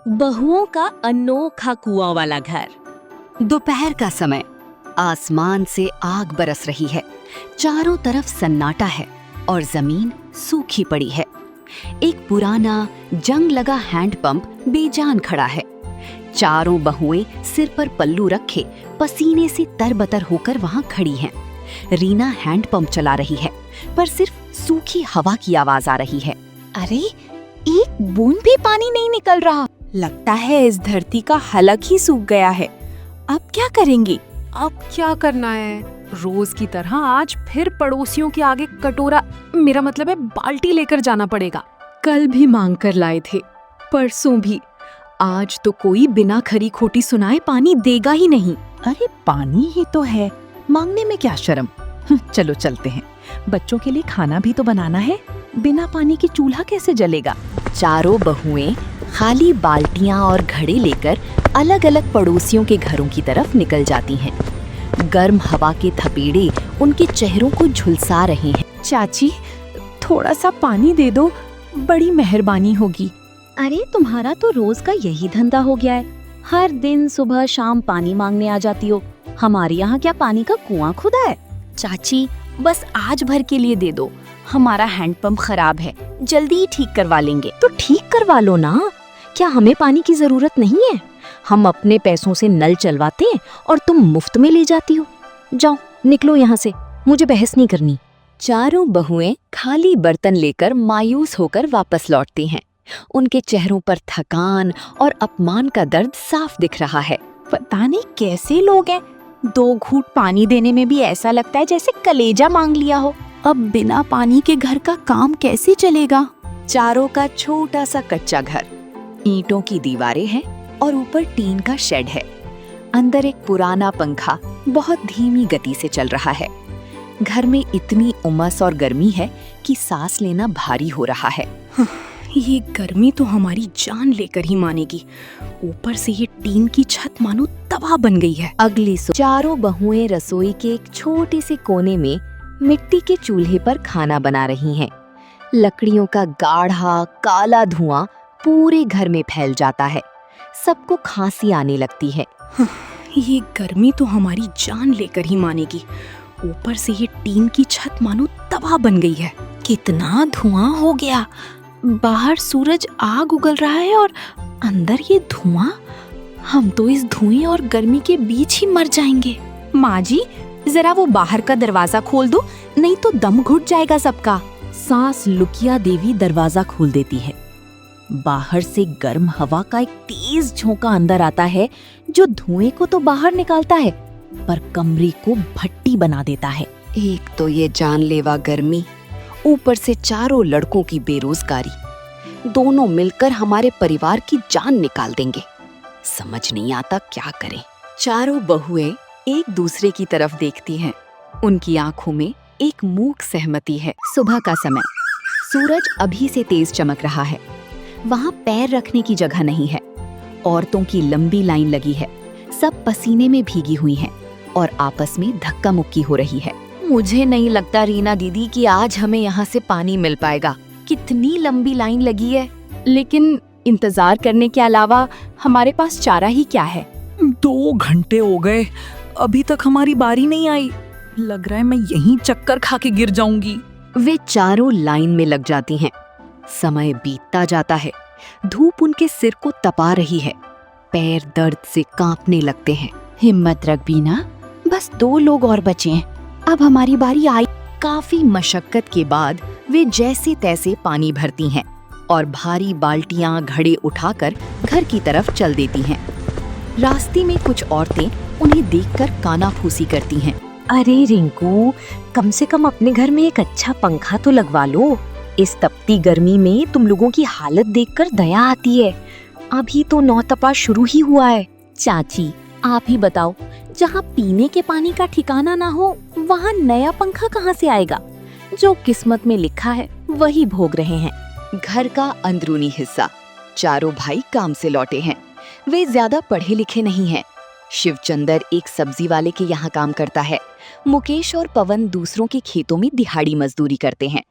बहुओं का अनोखा कुआं वाला घर। दोपहर का समय, आसमान से आग बरस रही है। चारों तरफ सन्नाटा है और जमीन सूखी पड़ी है। एक पुराना जंग लगा हैंडपंप बेजान खड़ा है। चारों बहुएं सिर पर पल्लू रखे पसीने से तरबतर होकर वहां खड़ी हैं। रीना हैंडपंप चला रही है, पर सिर्फ सूखी हवा की आवाज आ रही है। अरे, एक बूंद भी पानी नहीं निकल रहा। लगता है इस धरती का हलक ही सूख गया है। अब क्या करेंगे? अब क्या करना है? रोज की तरह आज फिर पड़ोसियों के आगे कटोरा, मेरा मतलब है बाल्टी लेकर जाना पड़ेगा। कल भी मांग कर लाए थे, परसों भी। आज तो कोई बिना खरी खोटी सुनाए पानी देगा ही नहीं। अरे पानी ही तो है, मांगने में क्या शर्म। चलो चलते हैं, बच्चों के लिए खाना भी तो बनाना है। बिना पानी के चूल्हा कैसे जलेगा? चारों बहुएं खाली बाल्टियां और घड़े लेकर अलग अलग पड़ोसियों के घरों की तरफ निकल जाती हैं। गर्म हवा के थपेड़े उनके चेहरों को झुलसा रहे हैं। चाची, थोड़ा सा पानी दे दो, बड़ी मेहरबानी होगी। अरे, तुम्हारा तो रोज का यही धंधा हो गया है। हर दिन सुबह शाम पानी मांगने आ जाती हो। हमारे यहाँ क्या पानी का कुआं खुदा है? चाची, बस आज भर के लिए दे दो। हमारा हैंडपंप खराब है, जल्दी ही ठीक करवा लेंगे। तो ठीक करवा लो ना। क्या हमें पानी की जरूरत नहीं है? हम अपने पैसों से नल चलवाते हैं और तुम मुफ्त में ले जाती हो। जाओ, निकलो यहाँ से, मुझे बहस नहीं करनी। चारों बहुएं खाली बर्तन लेकर मायूस होकर वापस लौटती हैं। उनके चेहरों पर थकान और अपमान का दर्द साफ दिख रहा है। पता नहीं कैसे लोग हैं, 2 घूंट पानी देने में भी ऐसा लगता है जैसे कलेजा मांग लिया हो। अब बिना पानी के घर का काम कैसे चलेगा? चारों का छोटा सा कच्चा घर, ईंटों की दीवारें हैं और ऊपर टीन का शेड है। अंदर एक पुराना पंखा बहुत धीमी गति से चल रहा है। घर में इतनी उमस और गर्मी है कि सांस लेना भारी हो रहा है। ये गर्मी तो हमारी जान लेकर ही मानेगी। ऊपर से ये टीन की छत मानो तबाह बन गई है। अगली चारों बहुएं रसोई के एक छोटे से कोने में मिट्टी के चूल्हे पर खाना बना रही हैं। लकड़ियों का गाढ़ा काला धुआं पूरे घर में फैल जाता है। सबको खांसी आने लगती है। ये गर्मी तो हमारी जान लेकर ही मानेगी। ऊपर से ये टीन की छत मानो तबाह बन गई है। कितना धुआं हो गया। बाहर सूरज आग उगल रहा है और अंदर ये धुआं। हम तो इस धुएं और गर्मी के बीच ही मर जाएंगे। माँ जी, जरा वो बाहर का दरवाजा खोल दो, नहीं तो दम घुट जाएगा सबका। सांस लुकिया देवी दरवाजा खोल देती है। बाहर से गर्म हवा का एक तेज झोंका अंदर आता है, जो धुएं को तो बाहर निकालता है, पर कमरे को भट्टी बना देता है। एक तो ये जानलेवा गर्मी, ऊपर से चारों लड़कों की बेरोजगारी, दोनों मिलकर हमारे परिवार की जान निकाल देंगे। समझ नहीं आता क्या करें। चारों बहुएं एक दूसरे की तरफ देखती हैं। उनकी आंखों में एक मूक सहमति है। सुबह का समय, सूरज अभी से तेज चमक रहा है। वहां पैर रखने की जगह नहीं है। औरतों की लंबी लाइन लगी है। सब पसीने में भीगी हुई हैं और आपस में धक्का मुक्की हो रही है। मुझे नहीं लगता रीना दीदी कि आज हमें यहाँ से पानी मिल पाएगा। कितनी लंबी लाइन लगी है, लेकिन इंतजार करने के अलावा हमारे पास चारा ही क्या है? 2 घंटे हो गए, अभी तक हमारी बारी नहीं आई। लग रहा है मैं यहीं चक्कर खा के गिर जाऊंगी। वे चारों लाइन में लग जाती हैं। समय बीतता जाता है। धूप उनके सिर को तपा रही है। पैर दर्द से कांपने लगते हैं। हिम्मत रख बीना, बस 2 लोग और बचे हैं, अब हमारी बारी आई। काफी मशक्कत के बाद वे जैसे तैसे पानी भरती हैं और भारी बाल्टियां घड़े उठाकर घर की तरफ चल देती हैं। रास्ते में कुछ औरतें उन्हें देखकर कानाफूसी करती हैं। अरे रिंकू, कम से कम अपने घर में एक अच्छा पंखा तो लगवा लो। इस तपती गर्मी में तुम लोगों की हालत देखकर दया आती है। अभी तो नौतपा शुरू ही हुआ है। चाची, आप ही बताओ, जहाँ पीने के पानी का ठिकाना ना हो, वहाँ नया पंखा कहाँ से आएगा? जो किस्मत में लिखा है वही भोग रहे हैं। घर का अंदरूनी हिस्सा। चारों भाई काम से लौटे हैं। वे ज्यादा पढ़े लिखे नहीं हैं। शिवचंदर एक सब्जी वाले के यहाँ काम करता है। मुकेश और पवन दूसरों के खेतों में दिहाड़ी मजदूरी करते हैं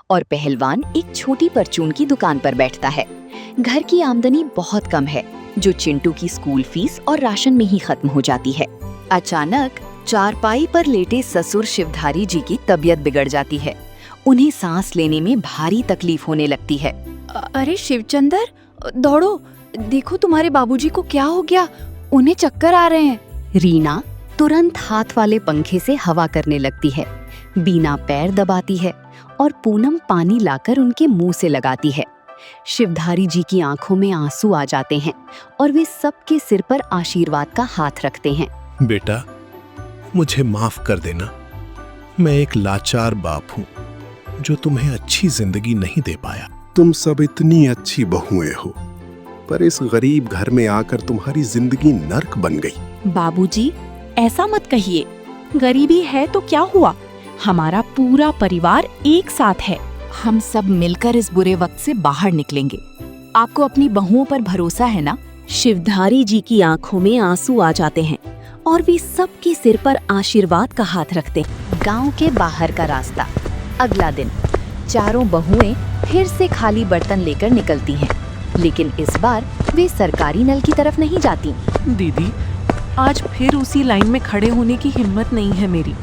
और पहलवान एक छोटी परचून की दुकान पर बैठता है। घर की आमदनी बहुत कम है, जो चिंटू की स्कूल फीस और राशन में ही खत्म हो जाती है। अचानक चारपाई पर लेटे ससुर शिवधारी जी की तबीयत बिगड़ जाती है। उन्हें सांस लेने में भारी तकलीफ होने लगती है। अरे शिवचंदर, दौड़ो, देखो तुम्हारे बाबूजी को क्या हो गया, उन्हें चक्कर आ रहे हैं। रीना तुरंत हाथ वाले पंखे से हवा करने लगती है। बीना पैर दबाती है और पूनम पानी लाकर उनके मुंह से लगाती है। शिवधारी जी की आंखों में आंसू आ जाते हैं और वे सबके सिर पर आशीर्वाद का हाथ रखते हैं। बेटा, मुझे माफ कर देना। मैं एक लाचार बाप हूँ जो तुम्हें अच्छी जिंदगी नहीं दे पाया। तुम सब इतनी अच्छी बहुएं हो, पर इस गरीब घर में आकर तुम्हारी जिंदगी नर्क बन गई। बाबूजी, ऐसा मत कहिए। गरीबी है तो क्या हुआ, हमारा पूरा परिवार एक साथ है। हम सब मिलकर इस बुरे वक्त से बाहर निकलेंगे। आपको अपनी बहुओं पर भरोसा है ना? शिवधारी जी की आंखों में आंसू आ जाते हैं और वे सबके सिर पर आशीर्वाद का हाथ रखते हैं। गांव के बाहर का रास्ता। अगला दिन चारों बहुएं फिर से खाली बर्तन लेकर निकलती हैं, लेकिन इस बार वे सरकारी नल की तरफ नहीं जाती। दीदी, आज फिर उसी लाइन में खड़े होने की हिम्मत नहीं है मेरी।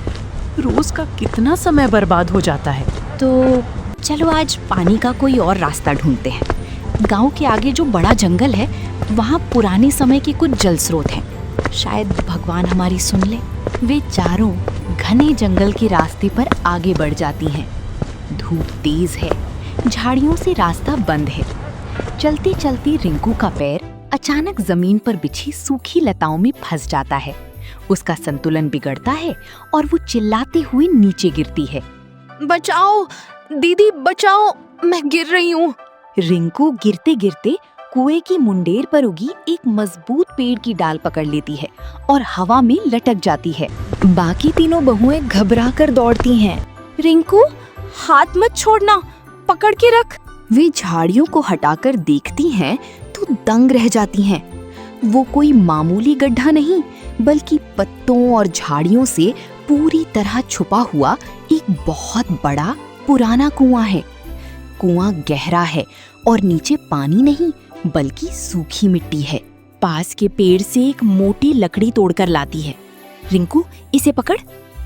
रोज का कितना समय बर्बाद हो जाता है। तो चलो आज पानी का कोई और रास्ता ढूंढते हैं। गांव के आगे जो बड़ा जंगल है, वहाँ पुराने समय के कुछ जल स्रोत हैं। शायद भगवान हमारी सुन ले। वे चारों घने जंगल के रास्ते पर आगे बढ़ जाती हैं। धूप तेज है, झाड़ियों से रास्ता बंद है। चलती चलती रिंकू का पैर अचानक जमीन पर बिछी सूखी लताओं में फंस जाता है। उसका संतुलन बिगड़ता है और वो चिल्लाते हुए नीचे गिरती है। बचाओ दीदी, बचाओ, मैं गिर रही हूँ। रिंकू गिरते गिरते कुएं की मुंडेर पर उगी एक मजबूत पेड़ की डाल पकड़ लेती है और हवा में लटक जाती है। बाकी तीनों बहुएं घबरा कर दौड़ती हैं। रिंकू, हाथ मत छोड़ना, पकड़ के रख। वे झाड़ियों को हटाकर देखती हैं तो दंग रह जाती हैं। वो कोई मामूली गड्ढा नहीं, बल्कि पत्तों और झाड़ियों से पूरी तरह छुपा हुआ एक बहुत बड़ा पुराना कुआं है। कुआं गहरा है और नीचे पानी नहीं, बल्कि सूखी मिट्टी है। पास के पेड़ से एक मोटी लकड़ी तोड़कर लाती है। रिंकू, इसे पकड़।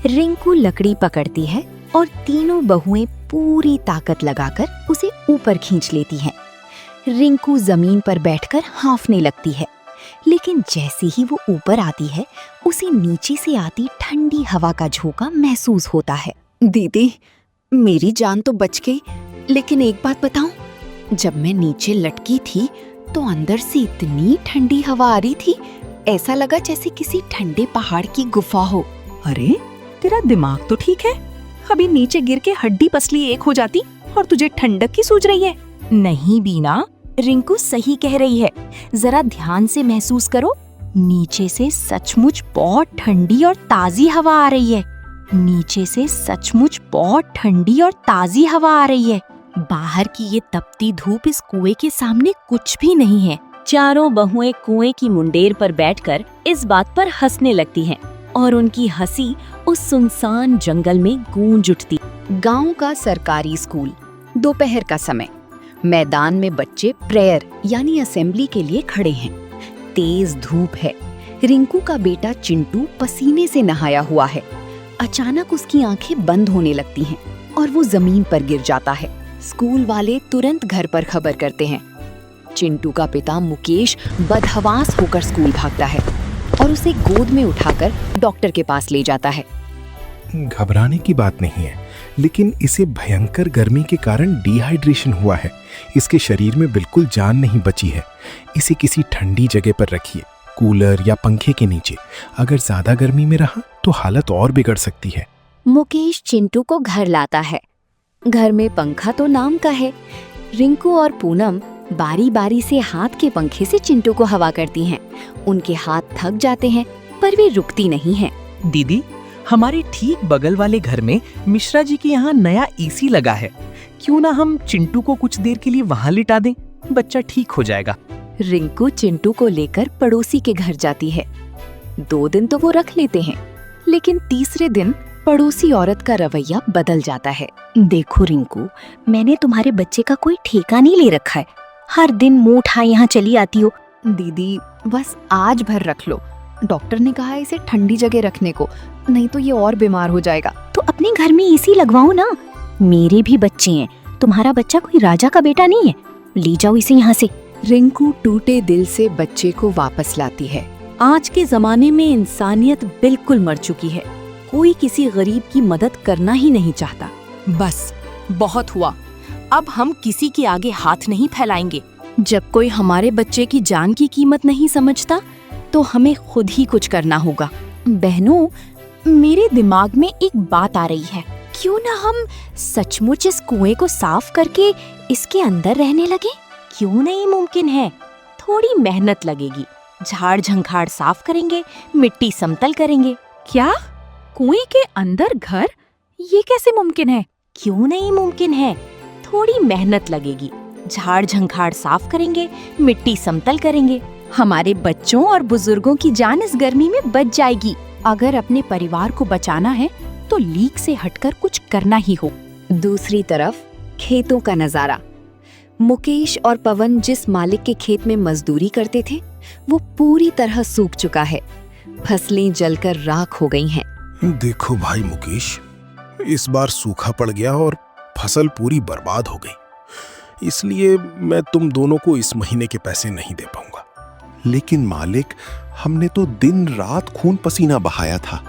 रिंकू लकड़ी पकड़ती है और तीनों बहुएं पूरी ताकत लगाकर उसे ऊपर खींच लेती हैं। रिंकू जमीन पर बैठकर हांफने लगती है, लेकिन जैसे ही वो ऊपर आती है, उसे नीचे से आती ठंडी हवा का झोंका महसूस होता है। दीदी, मेरी जान तो बच गई, लेकिन एक बात बताऊं, जब मैं नीचे लटकी थी तो अंदर से इतनी ठंडी हवा आ रही थी, ऐसा लगा जैसे किसी ठंडे पहाड़ की गुफा हो। अरे, तेरा दिमाग तो ठीक है। अभी नीचे गिर के हड्डी पसली एक हो जाती और तुझे ठंडक की सूझ रही है। नहीं बीना, रिंकू सही कह रही है। जरा ध्यान से महसूस करो। नीचे से सचमुच बहुत ठंडी और ताजी हवा आ रही है। नीचे से सचमुच बहुत ठंडी और ताजी हवा आ रही है। बाहर की ये तपती धूप इस कुएं के सामने कुछ भी नहीं है। चारों बहुएं कुएं की मुंडेर पर बैठकर इस बात पर हंसने लगती हैं और उनकी हंसी उस सुनसान जंगल में गूंज उठती। गांव का सरकारी स्कूल। दोपहर का समय। मैदान में बच्चे प्रेयर यानी असेंबली के लिए खड़े हैं। तेज धूप है। रिंकू का बेटा चिंटू पसीने से नहाया हुआ है। अचानक उसकी आंखें बंद होने लगती हैं और वो जमीन पर गिर जाता है। स्कूल वाले तुरंत घर पर खबर करते हैं। चिंटू का पिता मुकेश बदहवास होकर स्कूल भागता है और उसे गोद में उठाकर डॉक्टर के पास ले जाता है। घबराने की बात नहीं है, लेकिन इसे भयंकर गर्मी के कारण डिहाइड्रेशन हुआ है। इसके शरीर में बिल्कुल जान नहीं बची है। इसे किसी ठंडी जगह पर रखिए, कूलर या पंखे के नीचे। अगर ज्यादा गर्मी में रहा तो हालत और बिगड़ सकती है। मुकेश चिंटू को घर लाता है। घर में पंखा तो नाम का है। रिंकू और पूनम बारी बारी से हाथ के पंखे से चिंटू को हवा करती हैं। उनके हाथ थक जाते हैं, पर वे रुकती नहीं हैं। दीदी, हमारे ठीक बगल वाले घर में मिश्रा जी के यहाँ नया एसी लगा है। क्यों ना हम चिंटू को कुछ देर के लिए वहाँ लिटा दें, बच्चा ठीक हो जाएगा। रिंकू चिंटू को लेकर पड़ोसी के घर जाती है। 2 दिन तो वो रख लेते हैं, लेकिन तीसरे दिन पड़ोसी औरत का रवैया बदल जाता है। देखो रिंकू, मैंने तुम्हारे बच्चे का कोई ठेका नहीं ले रखा है। हर दिन मुंह उठाए यहाँ चली आती हो। दीदी बस आज भर रख लो, डॉक्टर ने कहा है इसे ठंडी जगह रखने को, नहीं तो ये और बीमार हो जाएगा। तो अपने घर में एसी लगवाओ ना। मेरे भी बच्चे हैं, तुम्हारा बच्चा कोई राजा का बेटा नहीं है। ले जाओ इसे यहाँ से। रिंकू टूटे दिल से बच्चे को वापस लाती है। आज के जमाने में इंसानियत बिल्कुल मर चुकी है। कोई किसी गरीब की मदद करना ही नहीं चाहता। बस बहुत हुआ, अब हम किसी के आगे हाथ नहीं फैलाएंगे। जब कोई हमारे बच्चे की जान की कीमत नहीं समझता तो हमें खुद ही कुछ करना होगा। बहनों, मेरे दिमाग में एक बात आ रही है। क्यों ना हम सचमुच इस कुएं को साफ करके इसके अंदर रहने लगे? क्यों नहीं मुमकिन है? थोड़ी मेहनत लगेगी। झाड़ झंखाड़ साफ करेंगे, मिट्टी समतल करेंगे। क्या कुएं के अंदर घर? ये कैसे मुमकिन है? क्यों नहीं मुमकिन है? थोड़ी मेहनत लगेगी। झाड़ झंखाड़ साफ करेंगे, मिट्टी समतल करेंगे। हमारे बच्चों और बुजुर्गों की जान इस गर्मी में बच जाएगी। अगर अपने परिवार को बचाना है तो लीक से हटकर कुछ करना ही हो। दूसरी तरफ खेतों का नजारा। मुकेश और पवन जिस मालिक के खेत में मजदूरी करते थे वो पूरी तरह सूख चुका है। फसलें जलकर राख हो गई हैं। देखो भाई मुकेश, इस बार सूखा पड़ गया और फसल पूरी बर्बाद हो गई। इसलिए मैं तुम दोनों को इस महीने के पैसे नहीं दे पाऊंगा। लेकिन मालिक, हमने तो दिन रात खून पसीना बहाया था।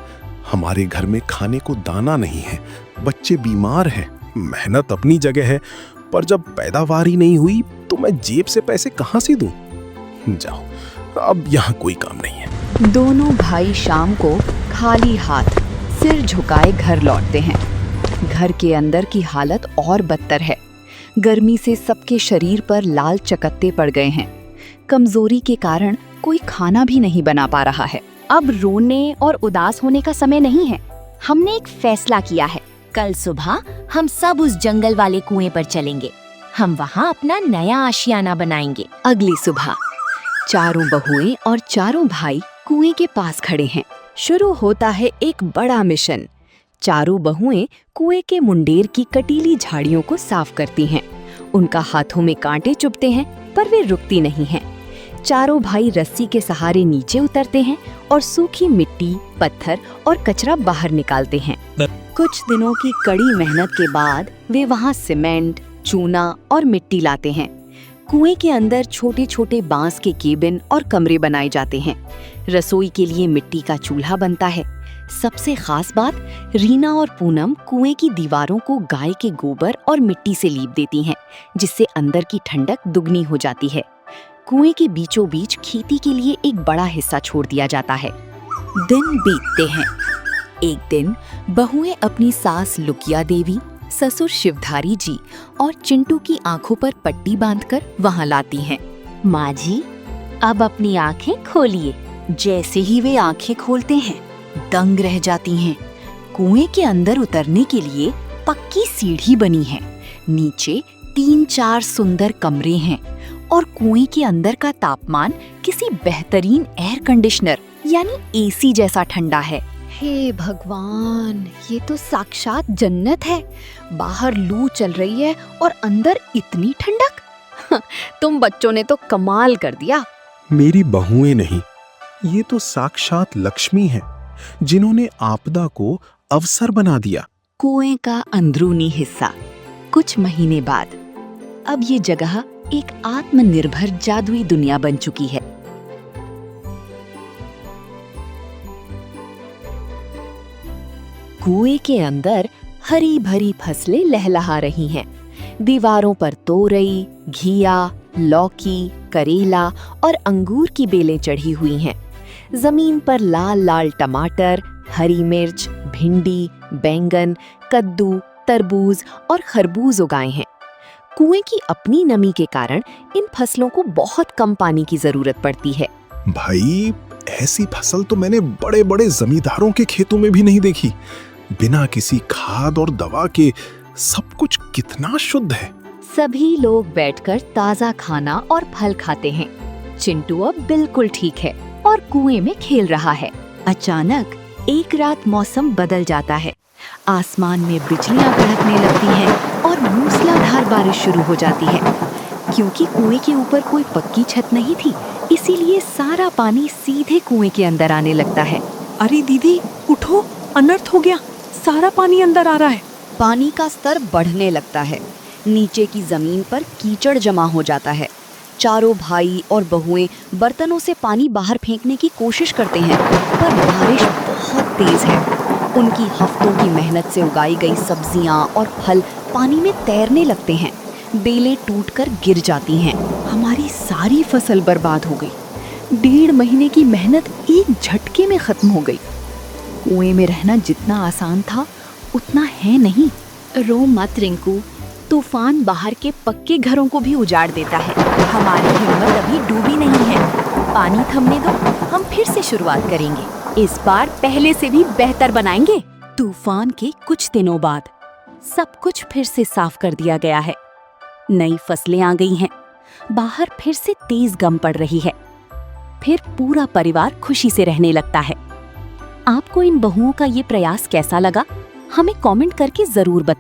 हमारे घर में खाने को दाना नहीं है, बच्चे बीमार हैं। मेहनत अपनी जगह है, पर जब पैदावार ही नहीं हुई तो मैं जेब से पैसे कहां से दूं? जाओ, अब यहाँ कोई काम नहीं है। दोनों भाई शाम को खाली हाथ सिर झुकाए घर लौटते हैं। घर के अंदर की हालत और बदतर है। गर्मी से सबके शरीर पर लाल चकत्ते पड़ गए हैं। कमजोरी के कारण कोई खाना भी नहीं बना पा रहा है। अब रोने और उदास होने का समय नहीं है। हमने एक फैसला किया है। कल सुबह हम सब उस जंगल वाले कुएं पर चलेंगे। हम वहाँ अपना नया आशियाना बनाएंगे। अगली सुबह चारों बहुएं और चारों भाई कुएं के पास खड़े हैं। शुरू होता है एक बड़ा मिशन। चारों बहुएं कुएं के मुंडेर की कटीली झाड़ियों को साफ करती हैं। उनका हाथों में कांटे चुभते हैं, पर वे रुकती नहीं हैं। चारों भाई रस्सी के सहारे नीचे उतरते हैं और सूखी मिट्टी, पत्थर और कचरा बाहर निकालते हैं। कुछ दिनों की कड़ी मेहनत के बाद वे वहाँ सीमेंट, चूना और मिट्टी लाते हैं। कुएं के अंदर छोटे छोटे बांस के केबिन और कमरे बनाए जाते हैं। रसोई के लिए मिट्टी का चूल्हा बनता है। सबसे खास बात, रीना और पूनम कुएं की दीवारों को गाय के गोबर और मिट्टी से लीप देती हैं, जिससे अंदर की ठंडक दुगनी हो जाती है। कुएं के बीचों बीच खेती के लिए एक बड़ा हिस्सा छोड़ दिया जाता है। दिन बीतते हैं। एक दिन बहुएं अपनी सास लुकिया देवी, ससुर शिवधारी जी और चिंटू की आंखों पर पट्टी बांधकर वहां लाती हैं। माँ जी, अब अपनी आंखें खोलिए। जैसे ही वे आंखें खोलते हैं, दंग रह जाती हैं। कुएं के अंदर उतरने के लिए पक्की सीढ़ी बनी है। नीचे 3-4 सुंदर कमरे हैं और कुएं के अंदर का तापमान किसी बेहतरीन एयर कंडीशनर यानी एसी जैसा ठंडा है। हे भगवान, ये तो साक्षात जन्नत है। बाहर लू चल रही है और अंदर इतनी ठंडक। तुम बच्चों ने तो कमाल कर दिया। मेरी बहुएं नहीं, ये तो साक्षात लक्ष्मी है, जिन्होंने आपदा को अवसर बना दिया। कुएं का अंदरूनी हिस्सा। कुछ महीने बाद अब ये जगह एक आत्मनिर्भर जादुई दुनिया बन चुकी है। कुएं के अंदर हरी भरी फसलें लहलहा रही हैं। दीवारों पर तोरई, घिया, लौकी, करेला और अंगूर की बेलें चढ़ी हुई हैं। जमीन पर लाल लाल टमाटर, हरी मिर्च, भिंडी, बैंगन, कद्दू, तरबूज और खरबूज उगाए हैं। कुएं की अपनी नमी के कारण इन फसलों को बहुत कम पानी की जरूरत पड़ती है। भाई, ऐसी फसल तो मैंने बड़े बड़े जमींदारों के खेतों में भी नहीं देखी। बिना किसी खाद और दवा के सब कुछ कितना शुद्ध है। सभी लोग बैठकर ताजा खाना और फल खाते हैं। चिंटू अब बिल्कुल ठीक है। और कुएं में खेल रहा है। अचानक एक रात मौसम बदल जाता है। आसमान में बिजलियां कड़कने लगती हैं और मूसलाधार बारिश शुरू हो जाती है। क्योंकि कुएं के ऊपर कोई पक्की छत नहीं थी, इसीलिए सारा पानी सीधे कुएं के अंदर आने लगता है। अरे दीदी उठो, अनर्थ हो गया, सारा पानी अंदर आ रहा है। पानी का स्तर बढ़ने लगता है। नीचे की जमीन पर कीचड़ जमा हो जाता है। चारों भाई और बहुएं बर्तनों से पानी बाहर फेंकने की कोशिश करते हैं, पर बारिश बहुत तेज है। उनकी हफ्तों की मेहनत से उगाई गई सब्जियां और फल पानी में तैरने लगते हैं। बेलें टूटकर गिर जाती हैं। हमारी सारी फसल बर्बाद हो गई। 1.5 महीने की मेहनत एक झटके में खत्म हो गई। कुएं में रहना जितना आसान था उतना है नहीं। रो मत रिंकू, तूफान बाहर के पक्के घरों को भी उजाड़ देता है। हमारी हिम्मत अभी डूबी नहीं है। पानी थमने दो, हम फिर से शुरुआत करेंगे। इस बार पहले से भी बेहतर बनाएंगे। तूफान के कुछ दिनों बाद सब कुछ फिर से साफ कर दिया गया है। नई फसलें आ गई हैं। बाहर फिर से तेज गम पड़ रही है। फिर पूरा परिवार खुशी से रहने लगता है। आपको इन बहुओं का ये प्रयास कैसा लगा? हमें कमेंट करके जरूर बताएं।